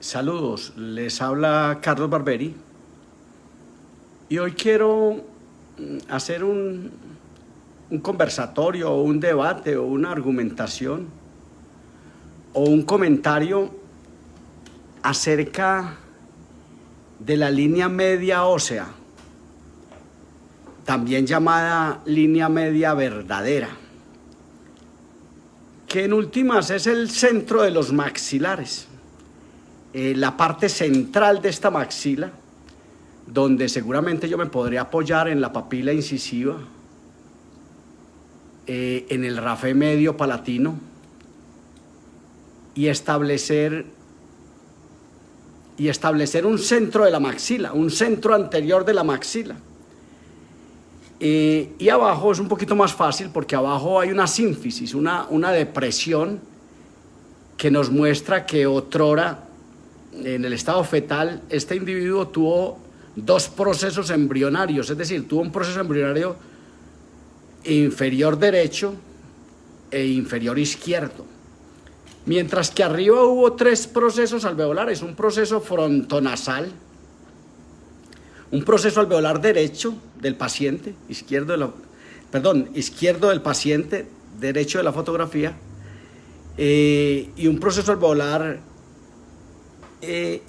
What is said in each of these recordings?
Saludos, les habla Carlos Barberi y hoy quiero hacer un conversatorio o un debate o una argumentación o un comentario acerca de la línea media ósea, también llamada línea media verdadera, que en últimas es el centro de los maxilares. La parte central de esta maxila, donde seguramente yo me podría apoyar en la papila incisiva, en el rafé medio palatino, y establecer un centro de la maxila, un centro anterior de la maxila. Y abajo es un poquito más fácil porque abajo hay una sínfisis, una depresión que nos muestra que otrora, en el estado fetal, este individuo tuvo dos procesos embrionarios, es decir, tuvo un proceso embrionario inferior derecho e inferior izquierdo. Mientras que arriba hubo tres procesos alveolares, un proceso frontonasal, un proceso alveolar derecho del paciente, izquierdo del paciente, derecho de la fotografía, y un proceso alveolar y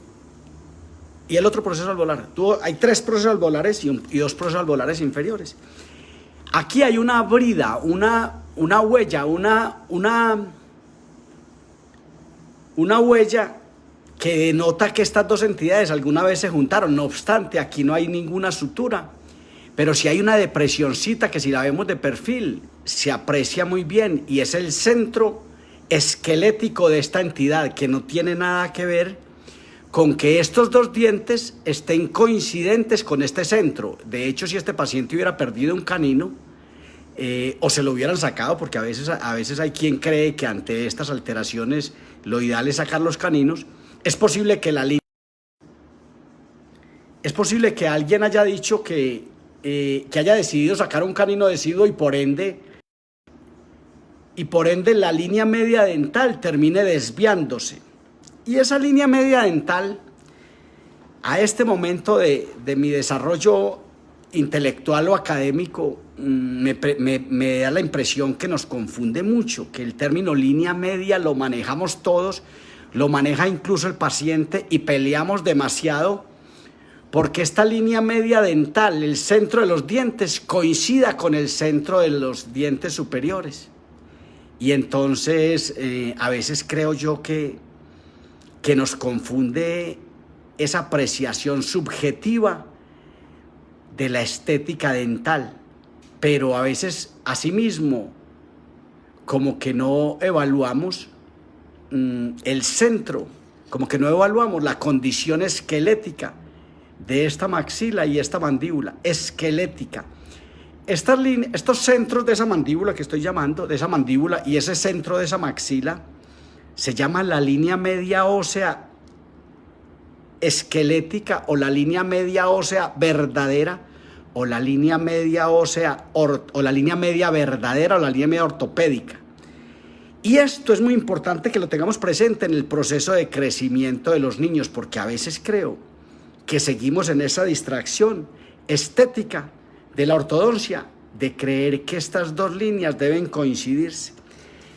el otro proceso alveolar. Hay tres procesos alveolares y dos procesos alveolares inferiores. Aquí hay una brida, una huella, una huella que denota que estas dos entidades alguna vez se juntaron. No obstante, aquí no hay ninguna sutura, pero sí hay una depresioncita que, si la vemos de perfil, se aprecia muy bien, y es el centro esquelético de esta entidad, que no tiene nada que ver con que estos dos dientes estén coincidentes con este centro. De hecho, si este paciente hubiera perdido un canino, o se lo hubieran sacado, porque a veces hay quien cree que ante estas alteraciones lo ideal es sacar los caninos, es posible que alguien haya dicho que haya decidido sacar un canino deciduo y por ende la línea media dental termine desviándose. Y esa línea media dental, a este momento de mi desarrollo intelectual o académico, me da la impresión que nos confunde mucho, que el término línea media lo manejamos todos, lo maneja incluso el paciente, y peleamos demasiado porque esta línea media dental, el centro de los dientes, coincida con el centro de los dientes superiores. Y entonces a veces creo yo que nos confunde esa apreciación subjetiva de la estética dental, pero a veces asimismo como que no evaluamos el centro, como que no evaluamos la condición esquelética de esta maxila y esta mandíbula esquelética. Estos centros de esa mandíbula que estoy llamando, de esa mandíbula, y ese centro de esa maxila, se llama la línea media ósea esquelética, o la línea media ósea verdadera, o la línea media ósea, o la línea media verdadera, o la línea media ortopédica. Y esto es muy importante que lo tengamos presente en el proceso de crecimiento de los niños, porque a veces creo que seguimos en esa distracción estética de la ortodoncia, de creer que estas dos líneas deben coincidirse.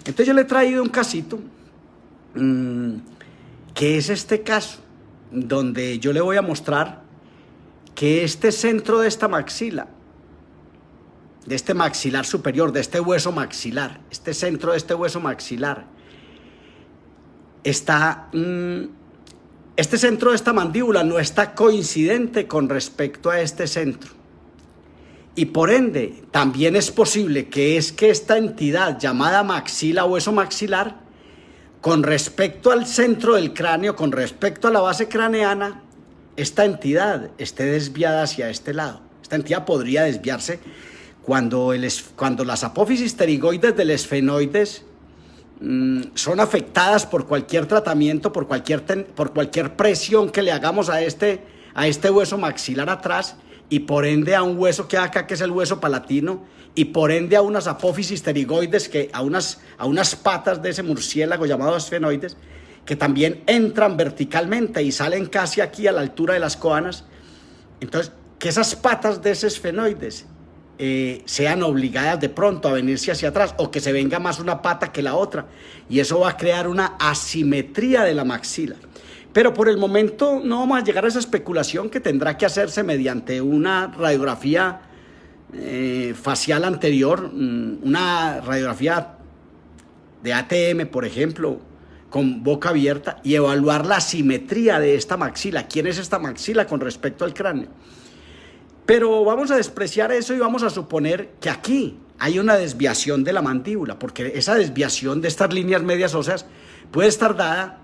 Entonces yo le he traído un casito, que es este caso, donde yo le voy a mostrar que este centro de esta maxila, de este maxilar superior, de este hueso maxilar, este centro de este hueso maxilar, este centro de esta mandíbula no está coincidente con respecto a este centro. Y por ende, también es posible que esta entidad llamada maxila o hueso maxilar, con respecto al centro del cráneo, con respecto a la base craneana, esta entidad esté desviada hacia este lado. Esta entidad podría desviarse cuando las apófisis pterigoides del esfenoides son afectadas por cualquier tratamiento, por cualquier presión que le hagamos a este hueso maxilar atrás, y por ende a un hueso que hay acá, que es el hueso palatino, y por ende a unas apófisis pterigoides, a unas patas de ese murciélago llamado esfenoides, que también entran verticalmente y salen casi aquí a la altura de las coanas. Entonces, que esas patas de ese esfenoides sean obligadas de pronto a venirse hacia atrás, o que se venga más una pata que la otra, y eso va a crear una asimetría de la maxila. Pero por el momento no vamos a llegar a esa especulación, que tendrá que hacerse mediante una radiografía facial anterior, una radiografía de ATM, por ejemplo, con boca abierta, y evaluar la simetría de esta maxila. ¿Quién es esta maxila con respecto al cráneo? Pero vamos a despreciar eso y vamos a suponer que aquí hay una desviación de la mandíbula, porque esa desviación de estas líneas medias óseas puede estar dada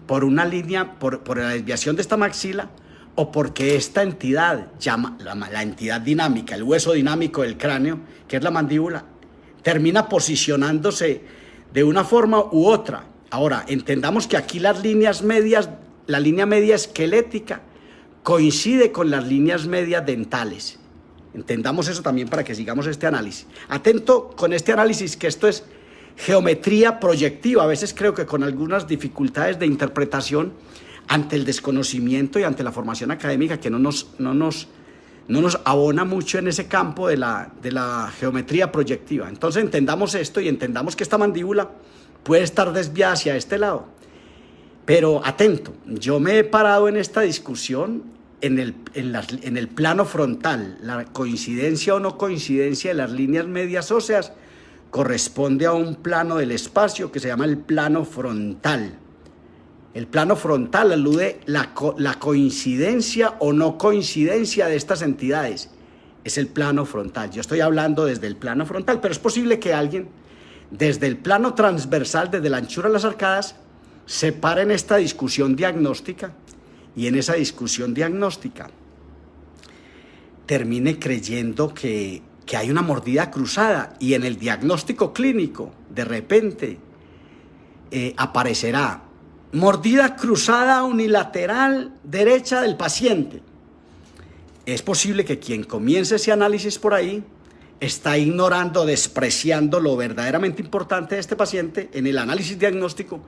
por una línea, por la desviación de esta maxila, o porque esta entidad, la entidad dinámica, el hueso dinámico del cráneo, que es la mandíbula, termina posicionándose de una forma u otra. Ahora, entendamos que aquí las líneas medias, la línea media esquelética coincide con las líneas medias dentales. Entendamos eso también para que sigamos este análisis. Atento con este análisis, que esto es geometría proyectiva. A veces creo que con algunas dificultades de interpretación ante el desconocimiento y ante la formación académica que no nos abona mucho en ese campo de la geometría proyectiva. Entonces entendamos esto y entendamos que esta mandíbula puede estar desviada hacia este lado. Pero atento, yo me he parado en esta discusión en el plano frontal. La coincidencia o no coincidencia de las líneas medias óseas corresponde a un plano del espacio que se llama el plano frontal. El plano frontal alude la coincidencia o no coincidencia de estas entidades. Es el plano frontal. Yo estoy hablando desde el plano frontal, pero es posible que alguien desde el plano transversal, desde la anchura de las arcadas, se pare en esta discusión diagnóstica, y en esa discusión diagnóstica termine creyendo que hay una mordida cruzada, y en el diagnóstico clínico de repente aparecerá mordida cruzada unilateral derecha del paciente. Es posible que quien comience ese análisis por ahí está ignorando, despreciando lo verdaderamente importante de este paciente en el análisis diagnóstico,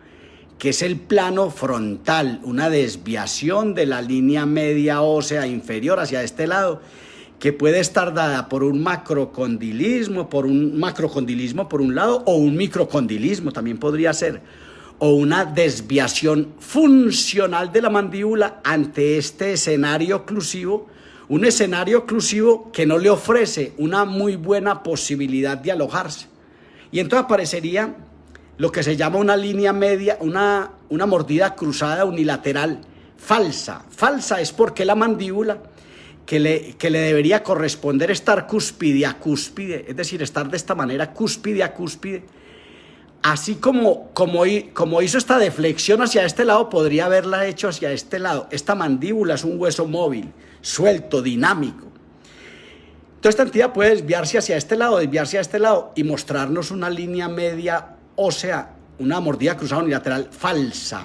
que es el plano frontal, una desviación de la línea media ósea inferior hacia este lado, que puede estar dada por un macrocondilismo por un lado, o un microcondilismo también podría ser, o una desviación funcional de la mandíbula ante este escenario oclusivo, un escenario oclusivo que no le ofrece una muy buena posibilidad de alojarse. Y entonces aparecería lo que se llama una línea media, una mordida cruzada unilateral falsa. Falsa es porque la mandíbula, que le debería corresponder estar cúspide a cúspide, es decir, estar de esta manera, cúspide a cúspide, así como hizo esta deflexión hacia este lado, podría haberla hecho hacia este lado. Esta mandíbula es un hueso móvil, suelto, dinámico. Entonces esta entidad puede desviarse hacia este lado, desviarse a este lado y mostrarnos una línea media ósea, una mordida cruzada unilateral falsa.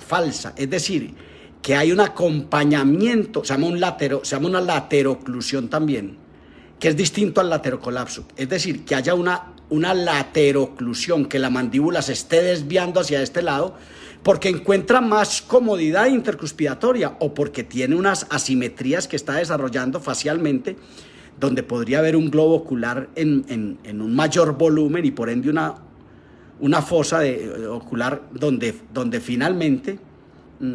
Es decir, que hay un acompañamiento, se llama una lateroclusión también, que es distinto al laterocolapso. Es decir, que haya una lateroclusión, que la mandíbula se esté desviando hacia este lado porque encuentra más comodidad intercuspidatoria, o porque tiene unas asimetrías que está desarrollando facialmente, donde podría haber un globo ocular en un mayor volumen, y por ende una fosa ocular donde finalmente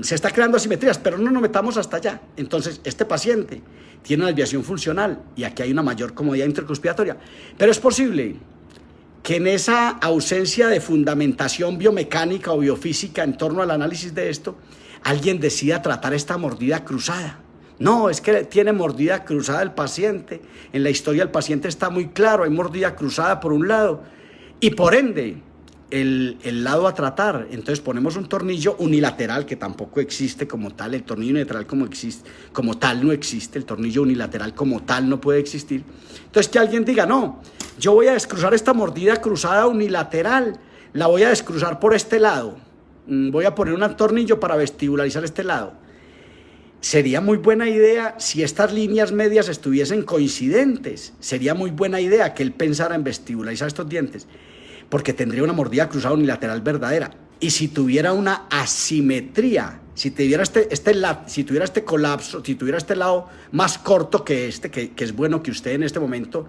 se está creando asimetrías, pero no nos metamos hasta allá. Entonces, este paciente tiene una desviación funcional y aquí hay una mayor comodidad intercuspidatoria. Pero es posible que en esa ausencia de fundamentación biomecánica o biofísica en torno al análisis de esto, alguien decida tratar esta mordida cruzada. No, es que tiene mordida cruzada el paciente. En la historia del paciente está muy claro, hay mordida cruzada por un lado, y por ende el lado a tratar. Entonces ponemos un tornillo unilateral, que tampoco existe como tal. El tornillo unilateral como tal no existe, el tornillo unilateral como tal no puede existir. Entonces que alguien diga, no, yo voy a descruzar esta mordida cruzada unilateral, la voy a descruzar por este lado, voy a poner un tornillo para vestibularizar este lado. Sería muy buena idea si estas líneas medias estuviesen coincidentes, sería muy buena idea que él pensara en vestibularizar estos dientes, porque tendría una mordida cruzada unilateral verdadera. y si tuviera una asimetría, si tuviera si tuviera este colapso, si tuviera este lado más corto que este, que es bueno que usted en este momento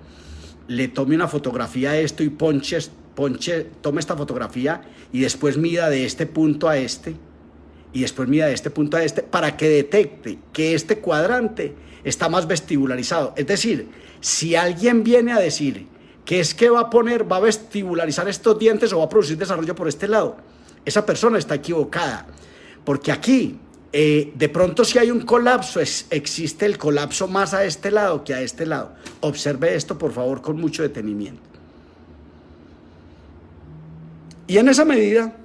le tome una fotografía a esto y tome esta fotografía y después mida de este punto a este, y después mida de este punto a este, para que detecte que este cuadrante está más vestibularizado. Es decir, si alguien viene a decir que es que va a vestibularizar estos dientes o va a producir desarrollo por este lado, esa persona está equivocada, porque aquí, de pronto si hay un colapso, existe el colapso más a este lado que a este lado. Observe esto, por favor, con mucho detenimiento. Y en esa medida,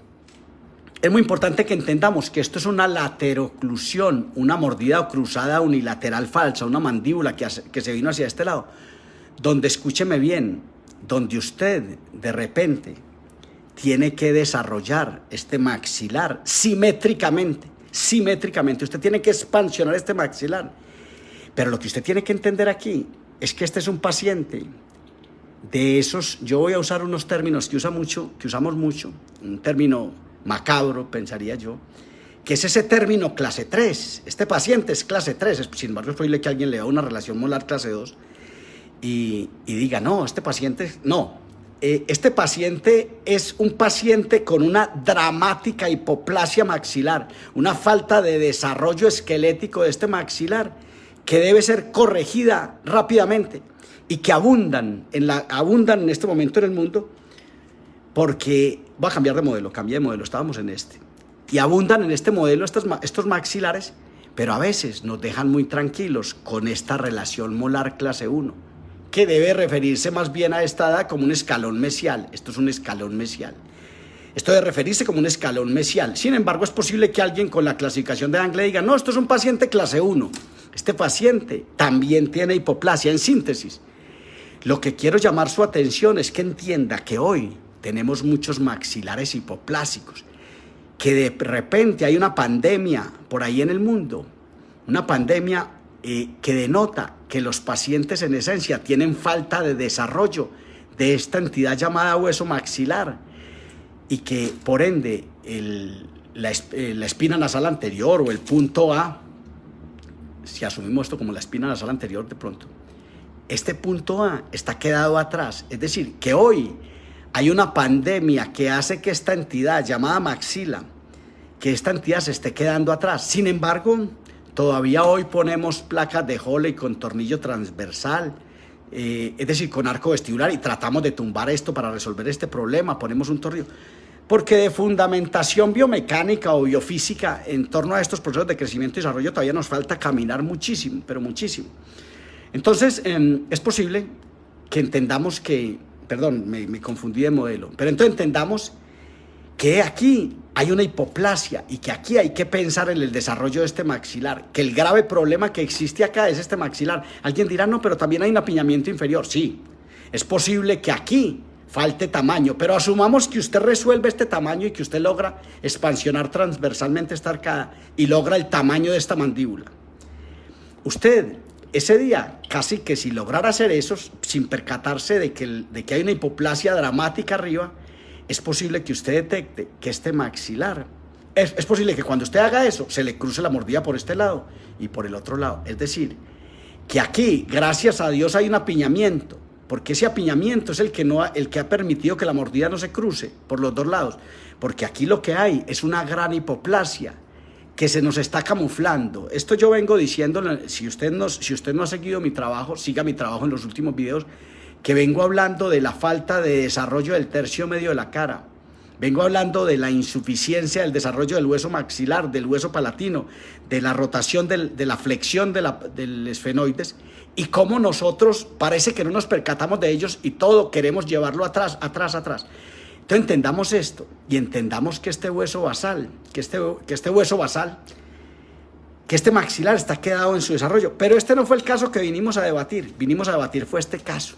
es muy importante que entendamos que esto es una lateroclusión, una mordida o cruzada unilateral falsa, una mandíbula que se vino hacia este lado, donde, escúcheme bien, donde usted de repente tiene que desarrollar este maxilar simétricamente. Usted tiene que expansionar este maxilar. Pero lo que usted tiene que entender aquí es que este es un paciente de esos, yo voy a usar unos términos que usamos mucho, un término macabro, pensaría yo, que es ese término clase 3. Este paciente es clase 3, sin embargo es posible que alguien le da una relación molar clase 2 y diga, no, este paciente es un paciente con una dramática hipoplasia maxilar, una falta de desarrollo esquelético de este maxilar que debe ser corregida rápidamente y que abundan en este momento en el mundo, porque voy a cambiar de modelo, estábamos en este, y abundan en este modelo estos maxilares, pero a veces nos dejan muy tranquilos con esta relación molar clase 1, que debe referirse más bien a esta edad como un escalón mesial. Esto es un escalón mesial. Esto debe referirse como un escalón mesial. Sin embargo, es posible que alguien con la clasificación de Angle diga, no, esto es un paciente clase 1. Este paciente también tiene hipoplasia. En síntesis, lo que quiero llamar su atención es que entienda que hoy tenemos muchos maxilares hipoplásicos, que de repente hay una pandemia por ahí en el mundo, una pandemia que denota que los pacientes en esencia tienen falta de desarrollo de esta entidad llamada hueso maxilar y que por ende la espina nasal anterior o el punto A, si asumimos esto como la espina nasal anterior de pronto, este punto A está quedado atrás. Es decir, que hoy hay una pandemia que hace que esta entidad llamada maxila, que esta entidad se esté quedando atrás. Sin embargo, todavía hoy ponemos placas de Hole con tornillo transversal, es decir, con arco vestibular, y tratamos de tumbar esto para resolver este problema. Ponemos un tornillo, porque de fundamentación biomecánica o biofísica en torno a estos procesos de crecimiento y desarrollo todavía nos falta caminar muchísimo, pero muchísimo. Entonces, es posible que entendamos que, perdón, me confundí de modelo, pero entonces entendamos que aquí hay una hipoplasia y que aquí hay que pensar en el desarrollo de este maxilar, que el grave problema que existe acá es este maxilar. Alguien dirá, no, pero también hay un apiñamiento inferior. Sí, es posible que aquí falte tamaño, pero asumamos que usted resuelve este tamaño y que usted logra expansionar transversalmente esta arcada y logra el tamaño de esta mandíbula. Usted, ese día, casi que si lograra hacer eso, sin percatarse de que hay una hipoplasia dramática arriba, es posible que usted detecte que este maxilar, es posible que cuando usted haga eso, se le cruce la mordida por este lado y por el otro lado. Es decir, que aquí, gracias a Dios, hay un apiñamiento, porque ese apiñamiento es el que ha permitido que la mordida no se cruce por los dos lados, porque aquí lo que hay es una gran hipoplasia que se nos está camuflando. Esto yo vengo diciendo, si usted no ha seguido mi trabajo, siga mi trabajo en los últimos videos, que vengo hablando de la falta de desarrollo del tercio medio de la cara, vengo hablando de la insuficiencia del desarrollo del hueso maxilar, del hueso palatino, de la rotación, de la flexión del esfenoides, y cómo nosotros parece que no nos percatamos de ellos y todo queremos llevarlo atrás. Entonces entendamos esto y entendamos que este hueso basal, que este maxilar está quedado en su desarrollo. Pero este no fue el caso que vinimos a debatir fue este caso.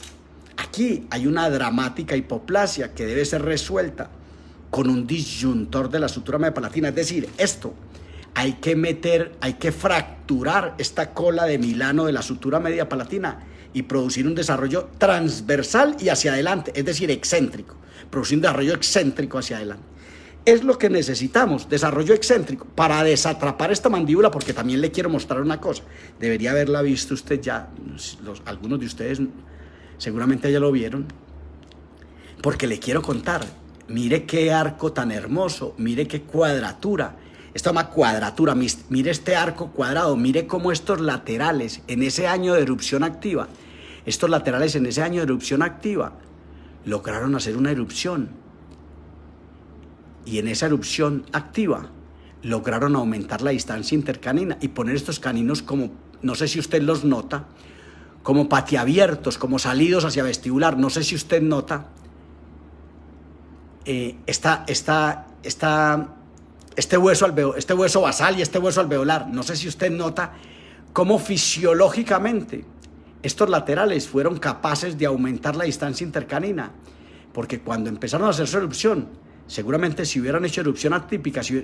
Aquí hay una dramática hipoplasia que debe ser resuelta con un disyuntor de la sutura media palatina. Es decir, hay que fracturar esta cola de Milano de la sutura media palatina y producir un desarrollo transversal y hacia adelante, es decir, excéntrico, producir un desarrollo excéntrico hacia adelante. es lo que necesitamos, desarrollo excéntrico, para desatrapar esta mandíbula, porque también le quiero mostrar una cosa. Debería haberla visto usted ya, algunos de ustedes seguramente ya lo vieron, porque le quiero contar. Mire qué arco tan hermoso, mire qué cuadratura. Esto se llama cuadratura, mire este arco cuadrado, mire cómo estos laterales en ese año de erupción activa, lograron hacer una erupción. Y en esa erupción activa lograron aumentar la distancia intercanina y poner estos caninos como, no sé si usted los nota, como patiabiertos, como salidos hacia vestibular. No sé si usted nota este hueso basal y este hueso alveolar. No sé si usted nota cómo fisiológicamente estos laterales fueron capaces de aumentar la distancia intercanina, porque cuando empezaron a hacer su erupción, seguramente si hubieran hecho erupción atípica, si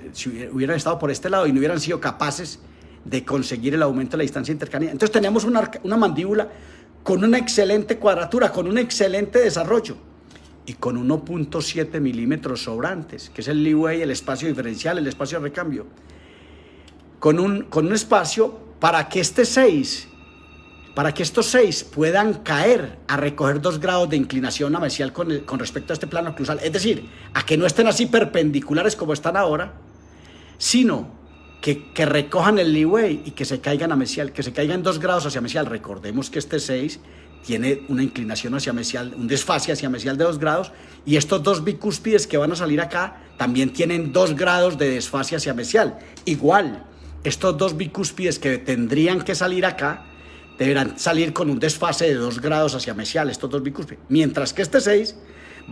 hubieran estado por este lado y no hubieran sido capaces de conseguir el aumento de la distancia intercanina. Entonces tenemos una mandíbula con una excelente cuadratura, con un excelente desarrollo y con 1.7 milímetros sobrantes, que es el leeway, el espacio diferencial, el espacio de recambio, con un espacio para que estos 6 puedan caer a recoger 2 grados de inclinación amesial con respecto a este plano cruzal. Es decir, a que no estén así perpendiculares como están ahora, sino que recojan el leeway y que se caigan amesial, que se caigan 2 grados hacia mesial. Recordemos que este 6 tiene una inclinación hacia mesial, un desfase hacia mesial de 2 grados, y estos 2 bicúspides que van a salir acá también tienen 2 grados de desfase hacia mesial. Igual, estos 2 bicúspides que tendrían que salir acá deberán salir con un desfase de 2 grados hacia mesial, estos 2 bicúspides, mientras que este 6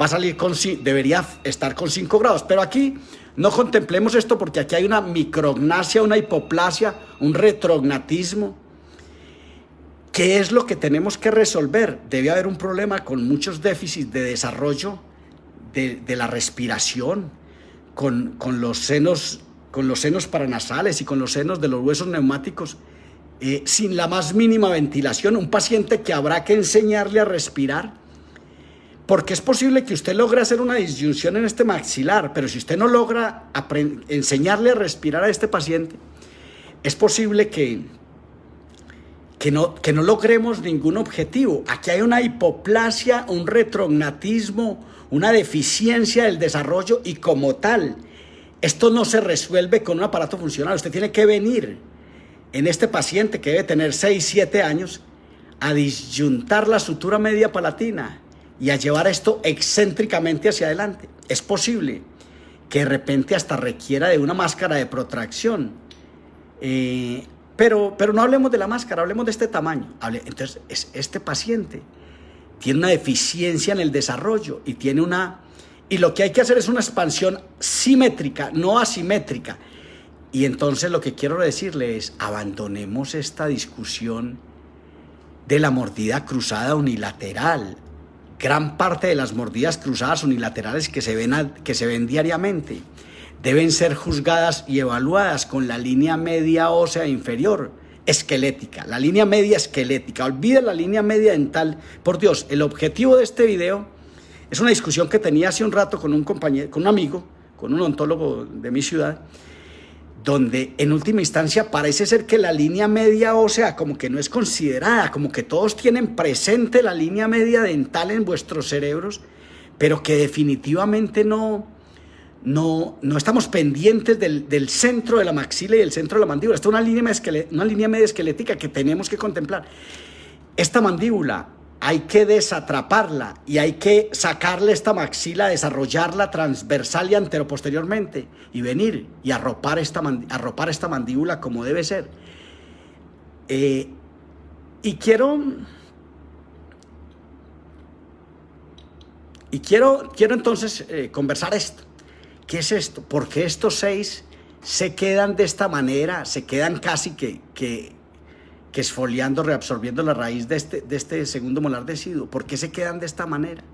va a salir debería estar con 5 grados. Pero aquí no contemplemos esto, porque aquí hay una micrognasia, una hipoplasia, un retrognatismo. ¿Qué es lo que tenemos que resolver? Debe haber un problema con muchos déficits de desarrollo de la respiración, con los senos paranasales y con los senos de los huesos neumáticos, sin la más mínima ventilación. Un paciente que habrá que enseñarle a respirar, porque es posible que usted logre hacer una disyunción en este maxilar, pero si usted no logra enseñarle a respirar a este paciente, es posible que no logremos ningún objetivo. Aquí hay una hipoplasia, un retrognatismo, una deficiencia del desarrollo, y como tal, esto no se resuelve con un aparato funcional. Usted tiene que venir en este paciente, que debe tener 6, 7 años, a disyuntar la sutura media palatina y a llevar esto excéntricamente hacia adelante. Es posible que de repente hasta requiera de una máscara de protracción, pero no hablemos de la máscara, hablemos de este tamaño. Entonces, este paciente tiene una deficiencia en el desarrollo y lo que hay que hacer es una expansión simétrica, no asimétrica. Y entonces lo que quiero decirle es: abandonemos esta discusión de la mordida cruzada unilateral. Gran parte de las mordidas cruzadas unilaterales que se ven diariamente deben ser juzgadas y evaluadas con la línea media ósea inferior esquelética, la línea media esquelética. Olvide la línea media dental. Por Dios, el objetivo de este video es una discusión que tenía hace un rato con un compañero, con un amigo, con un odontólogo de mi ciudad, donde en última instancia parece ser que la línea media ósea como que no es considerada, como que todos tienen presente la línea media dental en vuestros cerebros, pero que definitivamente no estamos pendientes del centro de la maxila y del centro de la mandíbula. Esta es una línea media esquelética que tenemos que contemplar. Esta mandíbula hay que desatraparla y hay que sacarle esta maxila, desarrollarla transversal y anteroposteriormente y venir y arropar esta mandíbula como debe ser. Y quiero entonces conversar esto. ¿Qué es esto? ¿Por qué estos 6 se quedan de esta manera? Se quedan casi que esfoliando, reabsorbiendo la raíz de este segundo molar deciduo. ¿Por qué se quedan de esta manera?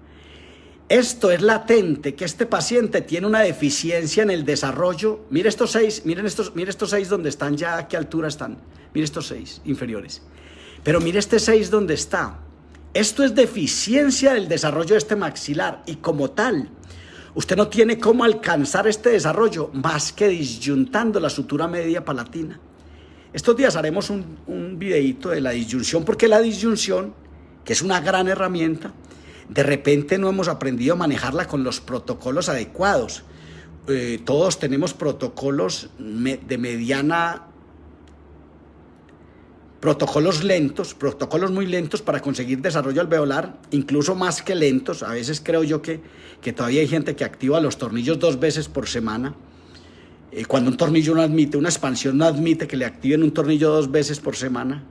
Esto es latente, que este paciente tiene una deficiencia en el desarrollo. Mire estos 6, mire estos 6 donde están ya, ¿a qué altura están? Mire estos 6 inferiores. Pero mire este 6 donde está. Esto es deficiencia del desarrollo de este maxilar, y como tal, Usted no tiene cómo alcanzar este desarrollo más que disyuntando la sutura media palatina. Estos días haremos un videíto de la disyunción, porque la disyunción, que es una gran herramienta, de repente no hemos aprendido a manejarla con los protocolos adecuados. Todos tenemos protocolos de mediana, protocolos lentos, protocolos muy lentos para conseguir desarrollo alveolar, incluso más que lentos. A veces creo yo que todavía hay gente que activa los tornillos 2 veces por semana. Cuando un tornillo no admite, una expansión no admite que le activen un tornillo 2 veces por semana.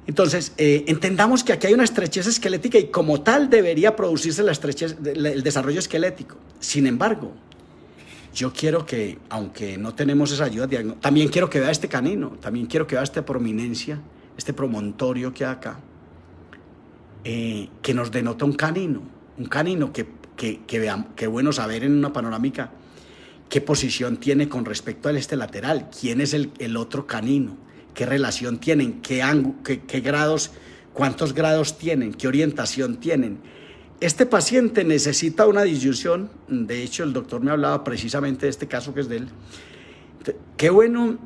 Entonces, entendamos que aquí hay una estrechez esquelética y como tal debería producirse la estrechez, el desarrollo esquelético. Sin embargo, yo quiero que, aunque no tenemos esa ayuda, también quiero que vea este canino, también quiero que vea esta prominencia, este promontorio que hay acá, que nos denota un canino que bueno saber en una panorámica qué posición tiene con respecto al este lateral, quién es el otro canino, qué relación tienen, qué grados, cuántos grados tienen, qué orientación tienen. Este paciente necesita una disyunción. De hecho, el doctor me hablaba precisamente de este caso que es de él. Qué bueno.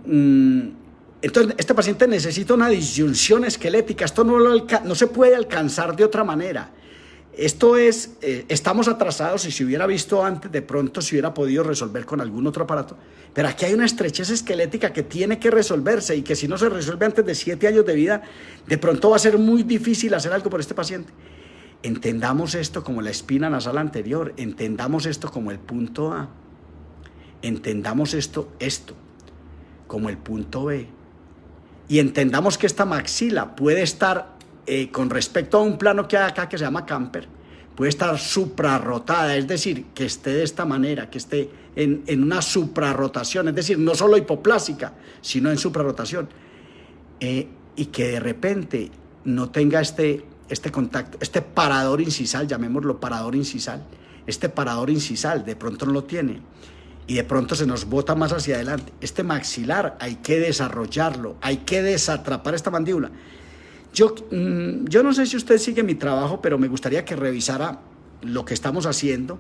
Entonces, este paciente necesita una disyunción esquelética. Esto no se puede alcanzar de otra manera. Esto es, estamos atrasados y si hubiera visto antes, de pronto se hubiera podido resolver con algún otro aparato. Pero aquí hay una estrechez esquelética que tiene que resolverse y que si no se resuelve antes de 7 años de vida, de pronto va a ser muy difícil hacer algo por este paciente. Entendamos esto como la espina nasal anterior, entendamos esto como el punto A, entendamos esto como el punto B y entendamos que esta maxila puede estar con respecto a un plano que hay acá que se llama camper, puede estar suprarrotada, es decir, que esté de esta manera, que esté en una suprarrotación, es decir, no solo hipoplásica, sino en suprarrotación, y que de repente no tenga este contacto, este parador incisal, llamémoslo parador incisal, de pronto no lo tiene y de pronto se nos bota más hacia adelante. Este maxilar hay que desarrollarlo, hay que desatrapar esta mandíbula. Yo no sé si usted sigue mi trabajo, pero me gustaría que revisara lo que estamos haciendo,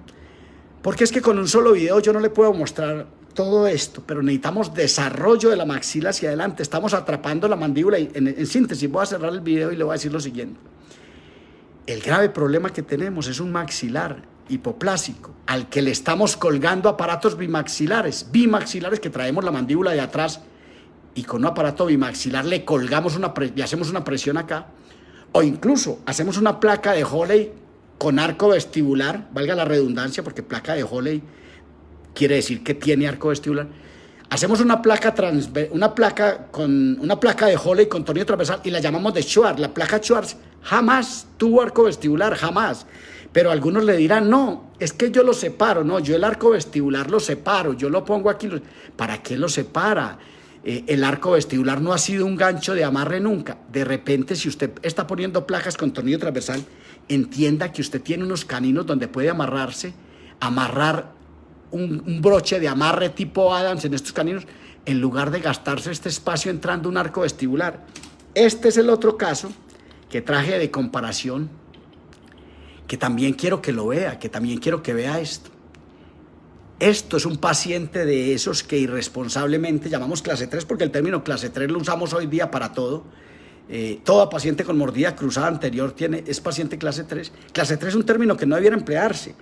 porque es que con un solo video yo no le puedo mostrar todo esto, pero necesitamos desarrollo de la maxila hacia adelante. Estamos atrapando la mandíbula y en síntesis voy a cerrar el video y le voy a decir lo siguiente. El grave problema que tenemos es un maxilar hipoplásico al que le estamos colgando aparatos bimaxilares que traemos la mandíbula de atrás y con un aparato bimaxilar le colgamos y hacemos una presión acá, o incluso hacemos una placa de Holley con arco vestibular, valga la redundancia porque placa de Holley quiere decir que tiene arco vestibular. Hacemos una placa de Holley con tornillo transversal y la llamamos de Schwartz. La placa Schwartz jamás tuvo arco vestibular, jamás. Pero algunos le dirán, no, es que yo lo separo. No, yo el arco vestibular lo separo, yo lo pongo aquí. ¿Para qué lo separa? El arco vestibular no ha sido un gancho de amarre nunca. De repente, si usted está poniendo placas con tornillo transversal, entienda que usted tiene unos caninos donde puede amarrar un broche de amarre tipo Adams en estos caninos, en lugar de gastarse este espacio entrando un arco vestibular. Este es el otro caso que traje de comparación, que también quiero que lo vea, que también quiero que vea esto. Esto es un paciente de esos que irresponsablemente llamamos clase 3, porque el término clase 3 lo usamos hoy día para todo. Todo paciente con mordida cruzada anterior es paciente clase 3. Clase 3 es un término que no debiera emplearse.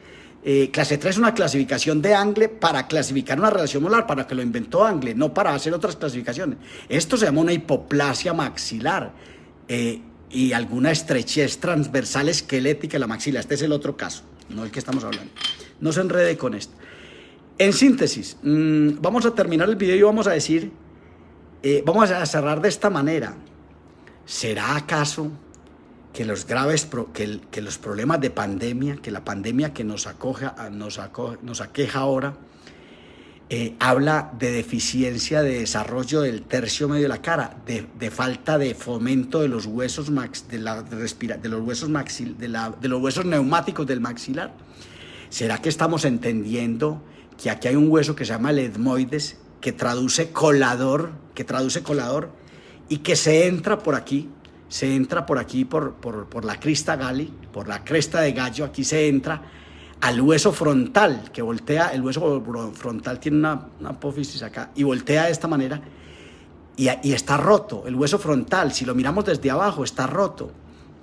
Clase 3 es una clasificación de Angle para clasificar una relación molar, para que lo inventó Angle, no para hacer otras clasificaciones. Esto se llama una hipoplasia maxilar y alguna estrechez transversal esquelética de la maxila. Este es el otro caso, no el que estamos hablando. No se enrede con esto. En síntesis, vamos a terminar el video y vamos a decir, vamos a cerrar de esta manera. ¿Será acaso que los problemas de pandemia, que la pandemia que nos aqueja ahora, habla de deficiencia de desarrollo del tercio medio de la cara, de falta de fomento de los huesos de los huesos neumáticos del maxilar? ¿Será que estamos entendiendo que aquí hay un hueso que se llama el etmoides, que traduce colador, y que se entra por aquí por la crista gali, por la cresta de gallo, aquí se entra al hueso frontal, que voltea, el hueso frontal tiene una apófisis acá, y voltea de esta manera, y está roto, el hueso frontal, si lo miramos desde abajo, está roto,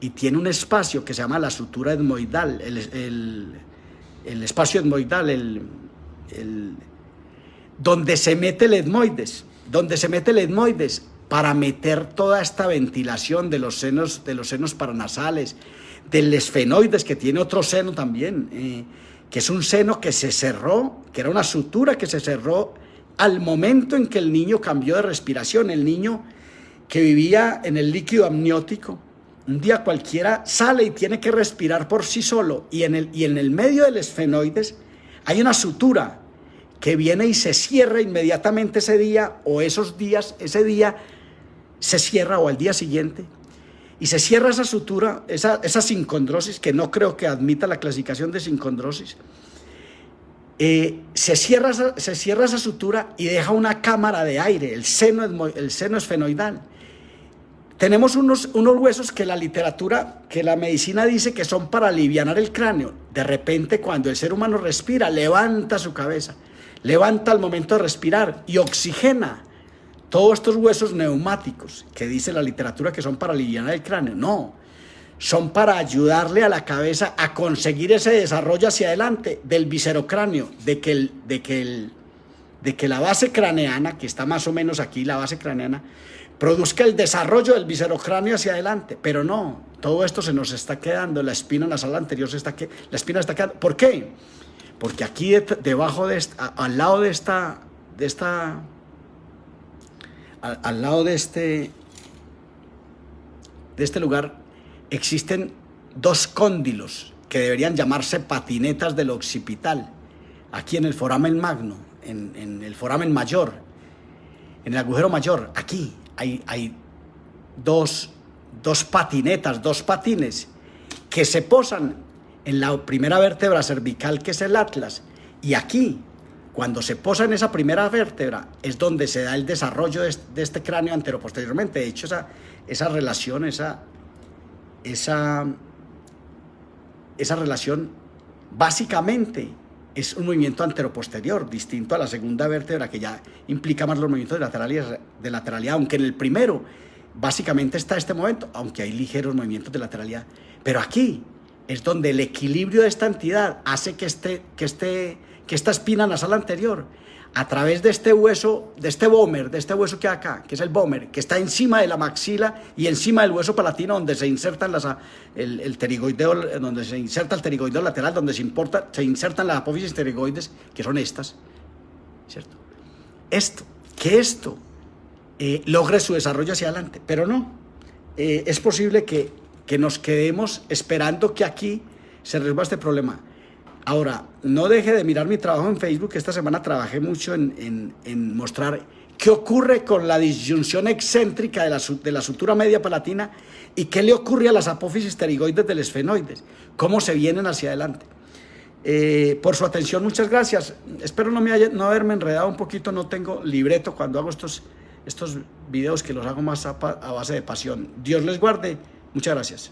y tiene un espacio que se llama la sutura etmoidal, el espacio etmoidal, donde se mete el etmoides, para meter toda esta ventilación de los senos paranasales, del esfenoides, que tiene otro seno también, que es un seno que se cerró, que era una sutura que se cerró al momento en que el niño cambió de respiración. El niño que vivía en el líquido amniótico, un día cualquiera sale y tiene que respirar por sí solo, y en el medio del esfenoides hay una sutura que viene y se cierra inmediatamente ese día, o esos días, ese día se cierra, o al día siguiente, y se cierra esa sutura, esa sincondrosis, que no creo que admita la clasificación de sincondrosis. Se cierra esa sutura y deja una cámara de aire, el seno esfenoidal. Tenemos unos huesos que la literatura, que la medicina dice que son para alivianar el cráneo. De repente, cuando el ser humano respira, levanta su cabeza, levanta al momento de respirar y oxigena todos estos huesos neumáticos, que dice la literatura que son para alivianar el cráneo. No, son para ayudarle a la cabeza a conseguir ese desarrollo hacia adelante del viscerocráneo, de que la base craneana, que está más o menos aquí, la base craneana, produzca el desarrollo del viscerocráneo hacia adelante. Pero no, todo esto se nos está quedando, la espina nasal anterior la espina está quedando. ¿Por qué? Porque aquí debajo al lado de este lugar existen dos cóndilos que deberían llamarse patinetas del occipital. Aquí en el foramen magno, en el foramen mayor, en el agujero mayor, aquí hay dos patinetas, dos patines que se posan en la primera vértebra cervical, que es el atlas, y aquí, cuando se posa en esa primera vértebra, es donde se da el desarrollo de este cráneo anteroposteriormente. De hecho, esa relación básicamente es un movimiento anteroposterior, distinto a la segunda vértebra, que ya implica más los movimientos de lateralidad, aunque en el primero básicamente está este movimiento, aunque hay ligeros movimientos de lateralidad. Pero aquí es donde el equilibrio de esta entidad hace que esta espina nasal anterior, a través de este hueso, de este hueso que hay acá, que es el vómer, que está encima de la maxila y encima del hueso palatino, donde se insertan el pterigoideo, donde se inserta el pterigoideo lateral, donde se insertan las apófisis pterigoides, que son estas, ¿cierto? Esto logre su desarrollo hacia adelante, pero no, es posible que nos quedemos esperando que aquí se resuelva este problema. Ahora, no deje de mirar mi trabajo en Facebook. Esta semana trabajé mucho en mostrar qué ocurre con la disyunción excéntrica de la sutura media palatina y qué le ocurre a las apófisis pterigoides del esfenoides, cómo se vienen hacia adelante. Por su atención, muchas gracias. Espero no haberme enredado un poquito. No tengo libreto cuando hago estos videos, que los hago más a base de pasión. Dios les guarde. Muchas gracias.